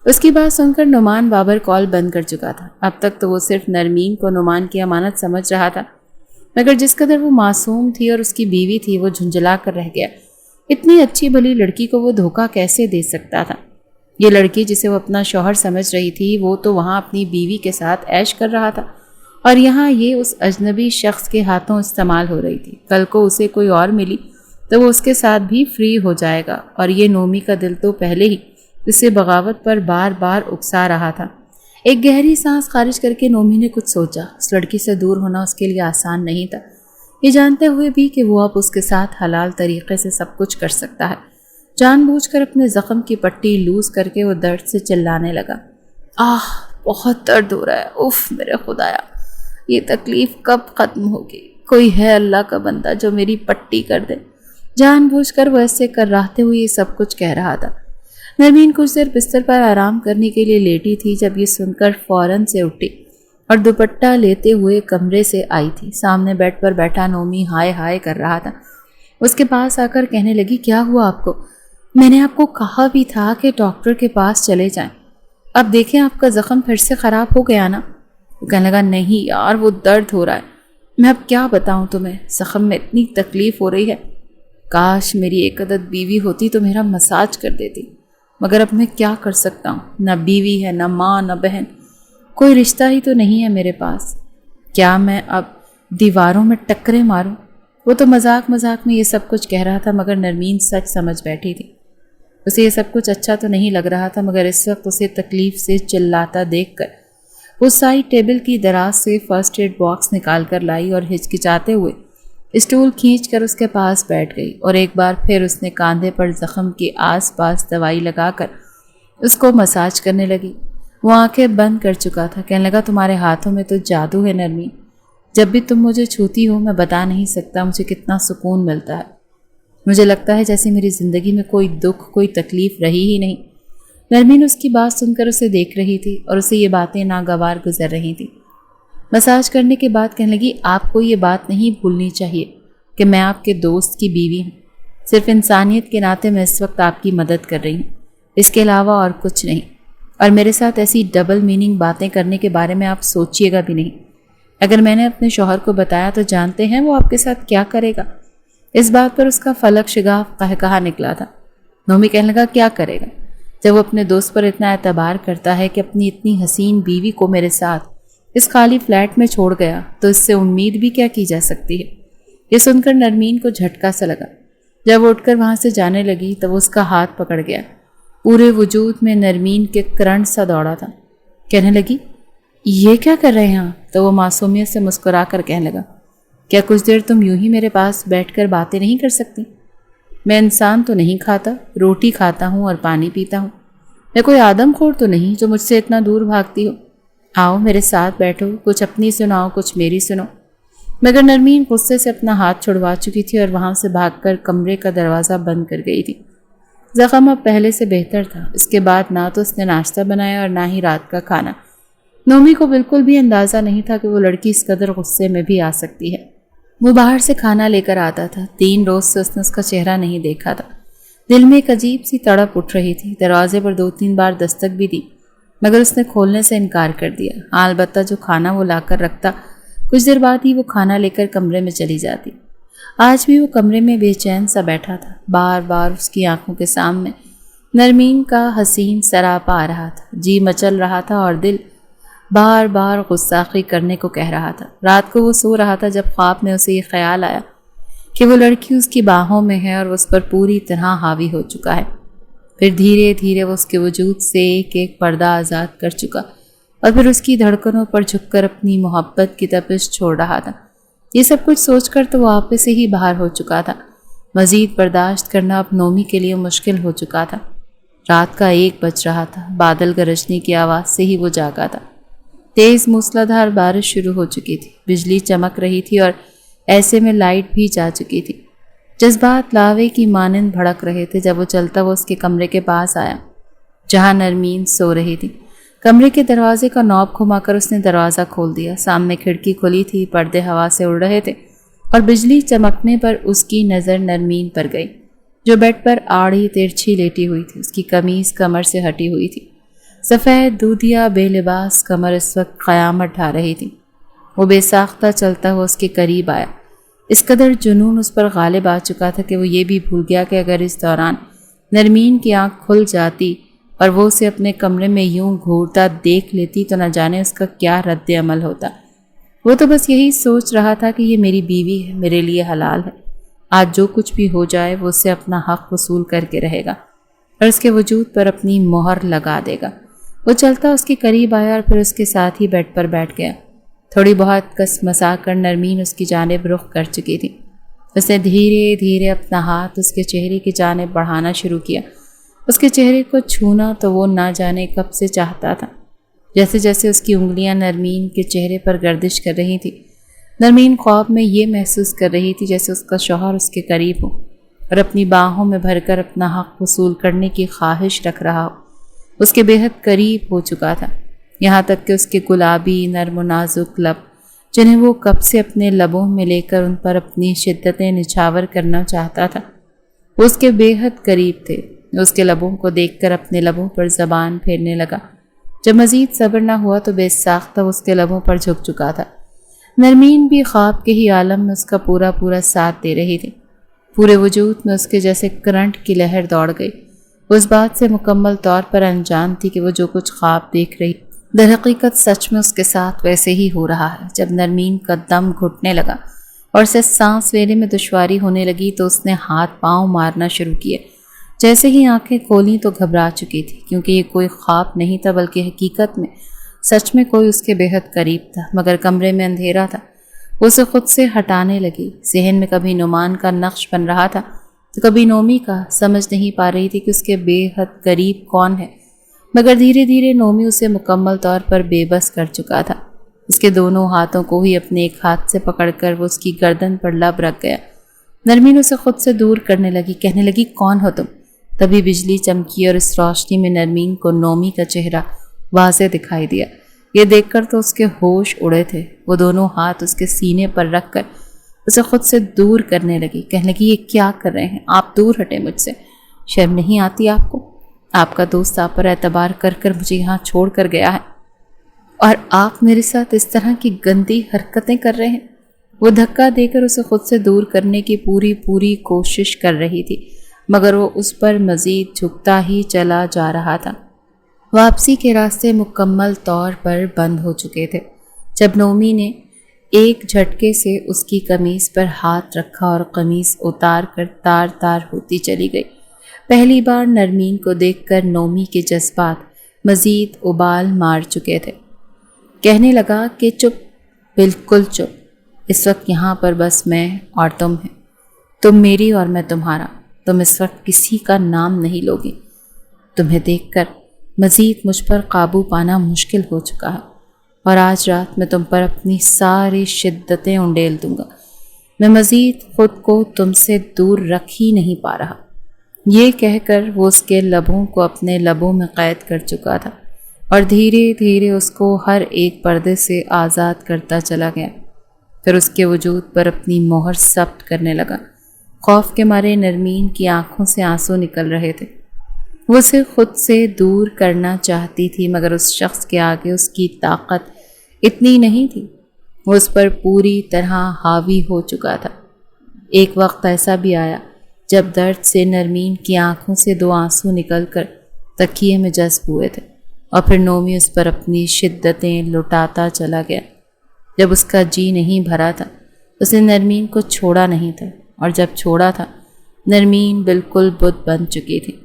اس کی بات سن کر نعمان بابر کال بند کر چکا تھا. اب تک تو وہ صرف نرمین کو نعمان کی امانت سمجھ رہا تھا, مگر جس قدر وہ معصوم تھی اور اس کی بیوی تھی وہ جھنجھلا کر رہ گیا. اتنی اچھی بھلی لڑکی کو وہ دھوکہ کیسے دے سکتا تھا؟ یہ لڑکی جسے وہ اپنا شوہر سمجھ رہی تھی وہ تو وہاں اپنی بیوی کے ساتھ عیش کر رہا تھا اور یہاں یہ اس اجنبی شخص کے ہاتھوں استعمال ہو رہی تھی. کل کو اسے کوئی اور ملی تو وہ اس کے ساتھ بھی فری ہو جائے گا. اور یہ نومی کا دل تو پہلے ہی اسے بغاوت پر بار بار اکسا رہا تھا. ایک گہری سانس خارج کر کے نومی نے کچھ سوچا. اس لڑکی سے دور ہونا اس کے لیے آسان نہیں تھا, یہ جانتے ہوئے بھی کہ وہ اب اس کے ساتھ حلال طریقے سے سب کچھ کر سکتا ہے. جان بوجھ کر اپنے زخم کی پٹی لوز کر کے وہ درد سے چلانے لگا. آہ بہت درد ہو رہا ہے, اف میرے خدایا یہ تکلیف کب ختم ہوگی؟ کوئی ہے اللہ کا بندہ جو میری پٹی کر دے. جان بوجھ کر وہ ایسے کر رہتے ہوئے یہ سب کچھ کہہ رہا تھا. نرمین کچھ دیر بستر پر آرام کرنے کے لیے لیٹی تھی جب یہ سن کر فوراً سے اٹھی اور دوپٹہ لیتے ہوئے کمرے سے آئی تھی. سامنے بیڈ پر بیٹھا نومی ہائے ہائے کر رہا تھا. اس کے پاس آ کر کہنے لگی کیا ہوا آپ کو؟ میں نے آپ کو کہا بھی تھا کہ ڈاکٹر کے پاس چلے جائیں. اب دیکھیں آپ کا زخم پھر سے خراب ہو گیا نا. وہ کہنے لگا نہیں یار وہ درد ہو رہا ہے, میں اب کیا بتاؤں تمہیں, زخم میں اتنی تکلیف ہو رہی ہے. کاش میری ایک عدد بیوی ہوتی تو میرا مساج کر دیتی, مگر اب میں کیا کر سکتا ہوں؟ نہ بیوی ہے, نہ ماں, نہ بہن, کوئی رشتہ ہی تو نہیں ہے میرے پاس. کیا میں اب دیواروں میں ٹکریں ماروں؟ وہ تو مذاق مذاق میں یہ سب کچھ کہہ رہا تھا, مگر نرمین سچ سمجھ بیٹھی تھی. اسے یہ سب کچھ اچھا تو نہیں لگ رہا تھا, مگر اس وقت اسے تکلیف سے چلاتا دیکھ کر وہ سائڈ ٹیبل کی دراز سے فرسٹ ایڈ باکس نکال کر لائی اور ہچکچاتے ہوئے اسٹول کھینچ کر اس کے پاس بیٹھ گئی اور ایک بار پھر اس نے کاندھے پر زخم کے آس پاس دوائی لگا کر اس کو مساج کرنے لگی. وہ آنکھیں بند کر چکا تھا. کہنے لگا تمہارے ہاتھوں میں تو جادو ہے نرمین, جب بھی تم مجھے چھوتی ہو میں بتا نہیں سکتا مجھے کتنا سکون ملتا ہے. مجھے لگتا ہے جیسے میری زندگی میں کوئی دکھ کوئی تکلیف رہی ہی نہیں. نرمین اس کی بات سن کر اسے دیکھ رہی تھی اور اسے یہ باتیں ناگوار گزر رہی تھیں. مساج کرنے کے بعد کہنے لگی آپ کو یہ بات نہیں بھولنی چاہیے کہ میں آپ کے دوست کی بیوی ہوں. صرف انسانیت کے ناطے میں اس وقت آپ کی مدد کر رہی ہوں, اس کے علاوہ اور کچھ نہیں. اور میرے ساتھ ایسی ڈبل میننگ باتیں کرنے کے بارے میں آپ سوچیے گا بھی نہیں. اگر میں نے اپنے شوہر کو بتایا تو جانتے ہیں وہ آپ کے ساتھ کیا کرے گا؟ اس بات پر اس کا فلک شگاف قہقہا نکلا تھا. نومی کہنے لگا کیا کرے گا؟ جب وہ اپنے دوست پر اتنا اعتبار کرتا ہے کہ اپنی اتنی حسین بیوی کو میرے ساتھ اس خالی فلیٹ میں چھوڑ گیا تو اس سے امید بھی کیا کی جا سکتی ہے. یہ سن کر نرمین کو جھٹکا سا لگا. جب وہ اٹھ کر وہاں سے جانے لگی تو وہ اس کا ہاتھ پکڑ گیا. پورے وجود میں نرمین کے کرنٹ سا دوڑا تھا. کہنے لگی یہ کیا کر رہے ہیں؟ تو وہ معصومیت سے مسکرا کر کہنے لگا کیا کچھ دیر تم یوں ہی میرے پاس بیٹھ کر باتیں نہیں کر سکتی؟ میں انسان تو نہیں کھاتا, روٹی کھاتا ہوں اور پانی پیتا ہوں. میں کوئی آدم خور تو نہیں جو مجھ سے اتنا دور بھاگتی ہو. آؤ میرے ساتھ بیٹھو, کچھ اپنی سناؤ کچھ میری سنو. مگر نرمین غصے سے اپنا ہاتھ چھڑوا چکی تھی اور وہاں سے بھاگ کر کمرے کا دروازہ بند کر گئی تھی. زخم اب پہلے سے بہتر تھا. اس کے بعد نہ تو اس نے ناشتہ بنایا اور نہ ہی رات کا کھانا. نومی کو بالکل بھی اندازہ نہیں تھا کہ وہ لڑکی اس قدر غصے میں بھی آ سکتی ہے. وہ باہر سے کھانا لے کر آتا تھا. 3 روز سے اس نے اس کا چہرہ نہیں دیکھا تھا. دل میں ایک عجیب سی تڑپ اٹھ رہی تھی. دروازے پر 2-3 بار دستک بھی دی مگر اس نے کھولنے سے انکار کر دیا. البتہ جو کھانا وہ لا کر رکھتا کچھ دیر بعد ہی وہ کھانا لے کر کمرے میں چلی جاتی. آج بھی وہ کمرے میں بے چین سا بیٹھا تھا. بار بار اس کی آنکھوں کے سامنے نرمین کا حسین سراپا آ رہا تھا. جی مچل رہا تھا اور دل بار بار غصاخی کرنے کو کہہ رہا تھا. رات کو وہ سو رہا تھا جب خواب میں اسے یہ خیال آیا کہ وہ لڑکی اس کی باہوں میں ہے اور اس پر پوری طرح حاوی ہو چکا ہے. پھر دھیرے دھیرے وہ اس کے وجود سے ایک ایک پردہ آزاد کر چکا اور پھر اس کی دھڑکنوں پر جھک کر اپنی محبت کی تپش چھوڑ رہا تھا. یہ سب کچھ سوچ کر تو وہ آپے سے ہی باہر ہو چکا تھا. مزید برداشت کرنا اب نومی کے لیے مشکل ہو چکا تھا. رات کا 1 بج رہا تھا. بادل گرجنے کی آواز سے ہی وہ جاگا تھا. تیز موسلادھار بارش شروع ہو چکی تھی. بجلی چمک رہی تھی اور ایسے میں لائٹ بھی جا چکی تھی. جذبات لاوے کی مانند بھڑک رہے تھے. جب وہ چلتا وہ اس کے کمرے کے پاس آیا جہاں نرمین سو رہی تھی۔ کمرے کے دروازے کا نوب گھما کر اس نے دروازہ کھول دیا۔ سامنے کھڑکی کھلی تھی، پردے ہوا سے اڑ رہے تھے اور بجلی چمکنے پر اس کی نظر نرمین پر گئی، جو بیڈ پر آڑی ترچھی لیٹی ہوئی تھی۔ اس کی قمیض کمر سے ہٹی ہوئی تھی، سفید دودھیا بے لباس کمر اس وقت قیامت ڈھا رہی تھی۔ وہ بے ساختہ چلتا ہوا اس کے قریب آیا۔ اس قدر جنون اس پر غالب آ چکا تھا کہ وہ یہ بھی بھول گیا کہ اگر اس دوران نرمین کی آنکھ کھل جاتی اور وہ اسے اپنے کمرے میں یوں گھورتا دیکھ لیتی تو نہ جانے اس کا کیا رد عمل ہوتا۔ وہ تو بس یہی سوچ رہا تھا کہ یہ میری بیوی ہے، میرے لیے حلال ہے، آج جو کچھ بھی ہو جائے وہ اس سے اپنا حق وصول کر کے رہے گا اور اس کے وجود پر اپنی مہر لگا دے گا۔ وہ چلتا اس کے قریب آیا اور پھر اس کے ساتھ ہی بیڈ پر بیٹھ گیا۔ تھوڑی بہت کس مسا کر نرمین اس کی جانب رخ کر چکی تھی۔ اس نے دھیرے دھیرے اپنا ہاتھ اس کے چہرے کی جانب بڑھانا شروع کیا۔ اس کے چہرے کو چھونا تو وہ نہ جانے کب سے چاہتا تھا۔ جیسے جیسے اس کی انگلیاں نرمین کے چہرے پر گردش کر رہی تھی، نرمین خواب میں یہ محسوس کر رہی تھی جیسے اس کا شوہر اس کے قریب ہو اور اپنی باہوں میں بھر کر اپنا حق وصول کرنے کی خواہش رکھ رہا ہو۔ اس کے بے حد قریب ہو چکا تھا، یہاں تک کہ اس کے گلابی نرم و نازک لب، جنہیں وہ کب سے اپنے لبوں میں لے کر ان پر اپنی شدتیں نچھاور کرنا چاہتا تھا، وہ اس کے بے حد قریب تھے۔ اس کے لبوں کو دیکھ کر اپنے لبوں پر زبان پھیرنے لگا۔ جب مزید صبر نہ ہوا تو بے ساختہ اس کے لبوں پر جھک چکا تھا۔ نرمین بھی خواب کے ہی عالم میں اس کا پورا پورا ساتھ دے رہی تھی۔ پورے وجود میں اس کے جیسے کرنٹ کی لہر دوڑ گئی۔ وہ اس بات سے مکمل طور پر انجان تھی کہ وہ جو کچھ خواب دیکھ رہی در حقیقت سچ میں اس کے ساتھ ویسے ہی ہو رہا ہے۔ جب نرمین کا دم گھٹنے لگا اور اسے سانس لینے میں دشواری ہونے لگی تو اس نے ہاتھ پاؤں مارنا شروع کیے۔ جیسے ہی آنکھیں کھولیں تو گھبرا چکی تھی، کیونکہ یہ کوئی خواب نہیں تھا بلکہ حقیقت میں سچ میں کوئی اس کے بے حد قریب تھا، مگر کمرے میں اندھیرا تھا۔ وہ اسے خود سے ہٹانے لگی۔ ذہن میں کبھی نعمان کا نقش بن رہا تھا تو کبھی نومی کا، سمجھ نہیں پا رہی تھی کہ اس کے بے حد قریب کون ہے، مگر دھیرے دھیرے نومی اسے مکمل طور پر بے بس کر چکا تھا۔ اس کے دونوں ہاتھوں کو ہی اپنے ایک ہاتھ سے پکڑ کر وہ اس کی گردن پر لب رکھ گیا۔ نرمین اسے خود سے دور کرنے لگی، کہنے لگی کون ہو تم؟ تبھی بجلی چمکی اور اس روشنی میں نرمین کو نومی کا چہرہ واضح دکھائی دیا۔ یہ دیکھ کر تو اس کے ہوش اڑے تھے۔ وہ دونوں ہاتھ اس کے سینے پر رکھ کر اسے خود سے دور کرنے لگی، کہنے لگی یہ کیا کر رہے ہیں آپ؟ دور ہٹیں مجھ سے، شرم نہیں آتی آپ کو؟ آپ کا دوست آپ پر اعتبار کر کر مجھے یہاں چھوڑ کر گیا ہے اور آپ میرے ساتھ اس طرح کی گندی حرکتیں کر رہے ہیں۔ وہ دھکا دے کر اسے خود سے دور کرنے کی پوری کوشش کر رہی تھی، مگر وہ اس پر مزید جھکتا ہی چلا جا رہا تھا۔ واپسی کے راستے مکمل طور پر بند ہو چکے تھے۔ جب نومی نے ایک جھٹکے سے اس کی قمیض پر ہاتھ رکھا اور قمیض اتار کر تار تار ہوتی چلی گئی۔ پہلی بار نرمین کو دیکھ کر نومی کے جذبات مزید ابال مار چکے تھے۔ کہنے لگا کہ چپ، بالکل چپ، اس وقت یہاں پر بس میں اور تم ہیں، تم میری اور میں تمہارا، تم اس وقت کسی کا نام نہیں لوگی۔ تمہیں دیکھ کر مزید مجھ پر قابو پانا مشکل ہو چکا ہے اور آج رات میں تم پر اپنی ساری شدتیں انڈیل دوں گا۔ میں مزید خود کو تم سے دور رکھ ہی نہیں پا رہا۔ یہ کہہ کر وہ اس کے لبوں کو اپنے لبوں میں قید کر چکا تھا اور دھیرے دھیرے اس کو ہر ایک پردے سے آزاد کرتا چلا گیا۔ پھر اس کے وجود پر اپنی مہر ثبت کرنے لگا۔ خوف کے مارے نرمین کی آنکھوں سے آنسو نکل رہے تھے۔ وہ اسے خود سے دور کرنا چاہتی تھی، مگر اس شخص کے آگے اس کی طاقت اتنی نہیں تھی۔ وہ اس پر پوری طرح حاوی ہو چکا تھا۔ ایک وقت ایسا بھی آیا جب درد سے نرمین کی آنکھوں سے 2 آنسو نکل کر تکیے میں جذب ہوئے تھے اور پھر نومی اس پر اپنی شدتیں لٹاتا چلا گیا۔ جب اس کا جی نہیں بھرا تھا اس نے نرمین کو چھوڑا نہیں تھا، اور جب چھوڑا تھا نرمین بالکل بت بن چکی تھی۔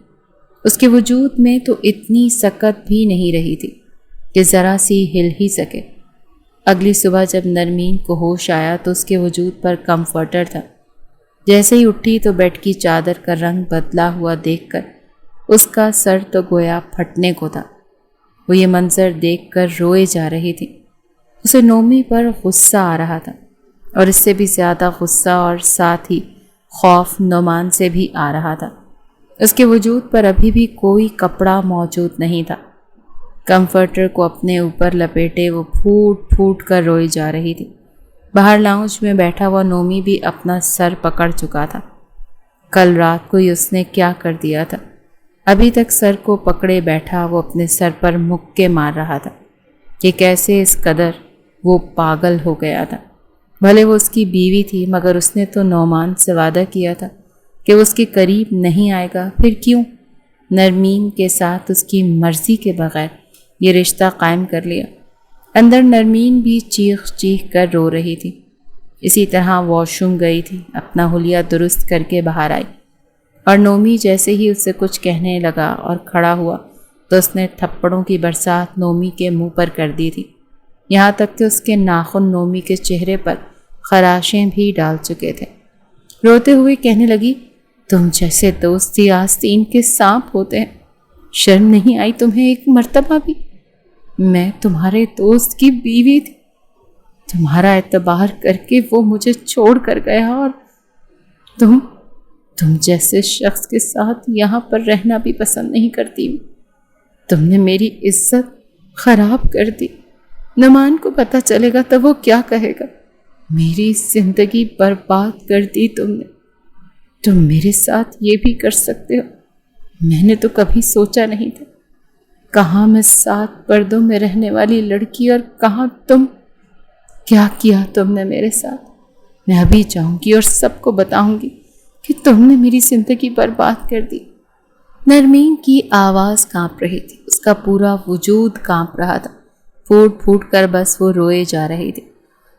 اس کے وجود میں تو اتنی سکت بھی نہیں رہی تھی کہ ذرا سی ہل ہی سکے۔ اگلی صبح جب نرمین کو ہوش آیا تو اس کے وجود پر کمفرٹر تھا۔ جیسے ہی اٹھی تو بیڈ کی چادر کا رنگ بدلا ہوا دیکھ کر اس کا سر تو گویا پھٹنے کو تھا۔ وہ یہ منظر دیکھ کر روئے جا رہی تھی۔ اسے نومی پر غصہ آ رہا تھا اور اس سے بھی زیادہ غصہ اور ساتھ ہی خوف نعمان سے بھی آ رہا تھا۔ اس کے وجود پر ابھی بھی کوئی کپڑا موجود نہیں تھا۔ کمفرٹر کو اپنے اوپر لپیٹے وہ پھوٹ پھوٹ کر روئی جا رہی تھی۔ باہر لاؤنج میں بیٹھا ہوا نومی بھی اپنا سر پکڑ چکا تھا۔ کل رات کو ہی اس نے کیا کر دیا تھا؟ ابھی تک سر کو پکڑے بیٹھا وہ اپنے سر پر مکے مار رہا تھا کہ کیسے اس قدر وہ پاگل ہو گیا تھا۔ بھلے وہ اس کی بیوی تھی، مگر اس نے تو نعمان سے وعدہ کیا تھا کہ وہ اس کے قریب نہیں آئے گا، پھر کیوں نرمین کے ساتھ اس کی مرضی کے بغیر یہ رشتہ قائم کر لیا؟ اندر نرمین بھی چیخ چیخ کر رو رہی تھی۔ اسی طرح واش روم گئی تھی، اپنا حلیہ درست کر کے باہر آئی، اور نومی جیسے ہی اس سے کچھ کہنے لگا اور کھڑا ہوا تو اس نے تھپڑوں کی برسات نومی کے منہ پر کر دی تھی، یہاں تک کہ اس کے ناخن نومی کے چہرے پر خراشیں بھی ڈال چکے تھے۔ روتے ہوئے کہنے لگی، تم جیسے دوستی آستین کے سانپ ہوتے ہیں، شرم نہیں آئی تمہیں ایک مرتبہ بھی؟ میں تمہارے دوست کی بیوی تھی، تمہارا اعتبار کر کے وہ مجھے چھوڑ کر گیا، اور تم جیسے شخص کے ساتھ یہاں پر رہنا بھی پسند نہیں کرتی۔ تم نے میری عزت خراب کر دی، نعمان کو پتہ چلے گا تو وہ کیا کہے گا؟ میری زندگی برباد کر دی تم نے۔ تم میرے ساتھ یہ بھی کر سکتے ہو؟ میں نے تو کبھی سوچا نہیں تھا۔ کہاں میں 7 پردوں میں رہنے والی لڑکی، اور کہاں تم؟ کیا کیا تم نے میرے ساتھ؟ میں ابھی جاؤں گی اور سب کو بتاؤں گی کہ تم نے میری زندگی برباد کر دی۔ نرمین کی آواز کانپ رہی تھی، اس کا پورا وجود کانپ رہا تھا، پھوٹ پھوٹ کر بس وہ روئے جا رہی تھی۔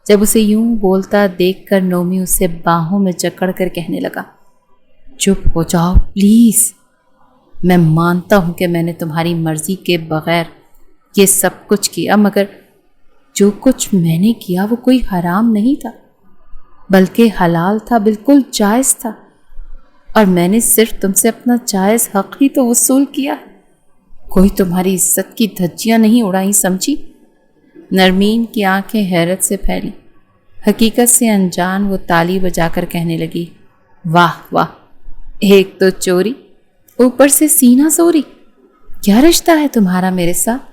جب اسے یوں بولتا دیکھ کر نومی اسے باہوں میں جکڑ کر کہنے لگا، چپ ہو جاؤ پلیز۔ میں مانتا ہوں کہ میں نے تمہاری مرضی کے بغیر یہ سب کچھ کیا، مگر جو کچھ میں نے کیا وہ کوئی حرام نہیں تھا، بلکہ حلال تھا، بالکل جائز تھا، اور میں نے صرف تم سے اپنا جائز حق ہی تو وصول کیا۔ کوئی تمہاری عزت کی دھجیاں نہیں اڑائیں، سمجھی؟ نرمین کی آنکھیں حیرت سے پھیلی۔ حقیقت سے انجان وہ تالی بجا کر کہنے لگی، واہ واہ، ایک تو چوری، اوپر سے سینہ زوری۔ کیا رشتہ ہے تمہارا میرے ساتھ؟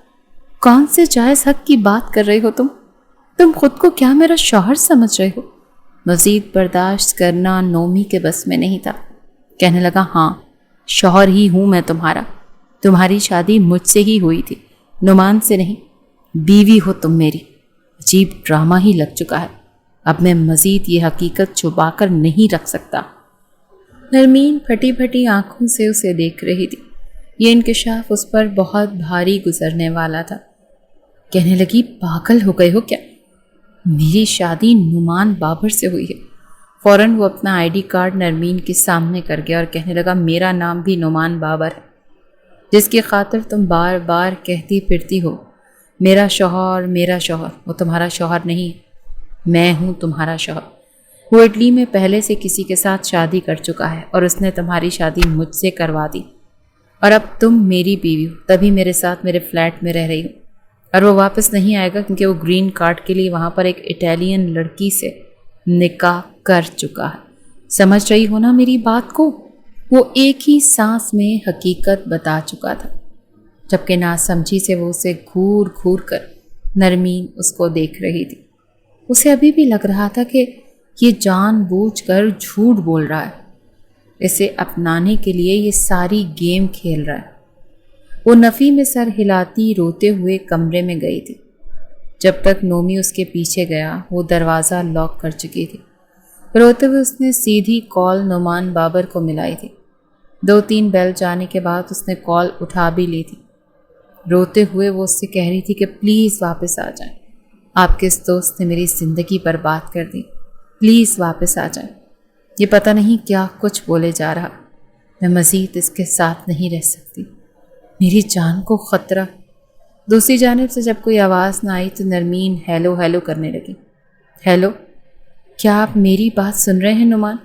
کون سے جائز حق کی بات کر رہے ہو تم خود کو کیا میرا شوہر سمجھ رہے ہو؟ مزید برداشت کرنا نومی کے بس میں نہیں تھا۔ کہنے لگا، ہاں شوہر ہی ہوں میں تمہارا، تمہاری شادی مجھ سے ہی ہوئی تھی، نعمان سے نہیں، بیوی ہو تم میری۔ عجیب ڈرامہ ہی لگ چکا ہے، اب میں مزید یہ حقیقت چھپا کر نہیں رکھ سکتا۔ نرمین پھٹی پھٹی آنکھوں سے اسے دیکھ رہی تھی، یہ انکشاف اس پر بہت بھاری گزرنے والا تھا۔ کہنے لگی، پاگل ہو گئے ہو کیا؟ میری شادی نعمان بابر سے ہوئی ہے۔ فوراً وہ اپنا آئی ڈی کارڈ نرمین کے سامنے کر گیا اور کہنے لگا، میرا نام بھی نعمان بابر ہے، جس کی خاطر تم بار بار کہتی پھرتی ہو میرا شوہر میرا شوہر۔ وہ تمہارا شوہر نہیں، میں ہوں تمہارا شوہر۔ وہ اٹلی میں پہلے سے کسی کے ساتھ شادی کر چکا ہے، اور اس نے تمہاری شادی مجھ سے کروا دی، اور اب تم میری بیوی ہو، تبھی میرے ساتھ میرے فلیٹ میں رہ رہی ہو، اور وہ واپس نہیں آئے گا کیونکہ وہ گرین کارڈ کے لیے وہاں پر ایک اٹالین لڑکی سے نکاح کر چکا ہے۔ سمجھ رہی ہو نا میری بات کو؟ وہ ایک ہی سانس میں حقیقت بتا چکا تھا، جبکہ ناسمجھی سے وہ اسے گھور گھور کر نرمین اس کو دیکھ رہی تھی۔ اسے ابھی بھی لگ رہا تھا کہ یہ جان بوجھ کر جھوٹ بول رہا ہے، اسے اپنانے کے لیے یہ ساری گیم کھیل رہا ہے۔ وہ نفی میں سر ہلاتی روتے ہوئے کمرے میں گئی تھی۔ جب تک نومی اس کے پیچھے گیا وہ دروازہ لاک کر چکی تھی۔ روتے ہوئے اس نے سیدھی کال نعمان بابر کو ملائی تھی۔ 2-3 بیل جانے کے بعد اس نے کال اٹھا بھی لی تھی۔ روتے ہوئے وہ اس سے کہہ رہی تھی کہ پلیز واپس آ جائیں، آپ کے اس دوست نے میری زندگی برباد کر دی، پلیز واپس آ جائیں۔ یہ پتہ نہیں کیا کچھ بولے جا رہا، میں مزید اس کے ساتھ نہیں رہ سکتی، میری جان کو خطرہ۔ دوسری جانب سے جب کوئی آواز نہ آئی تو نرمین ہیلو ہیلو کرنے لگی۔ ہیلو، کیا آپ میری بات سن رہے ہیں نعمان؟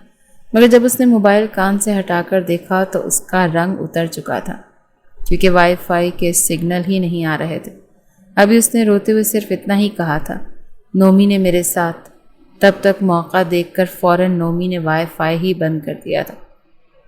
مگر جب اس نے موبائل کان سے ہٹا کر دیکھا تو اس کا رنگ اتر چکا تھا، کیونکہ وائی فائی کے سگنل ہی نہیں آ رہے تھے۔ ابھی اس نے روتے ہوئے صرف اتنا ہی کہا تھا، نومی نے میرے ساتھ۔ تب تک موقع دیکھ کر فوراً نومی نے وائی فائی ہی بند کر دیا تھا۔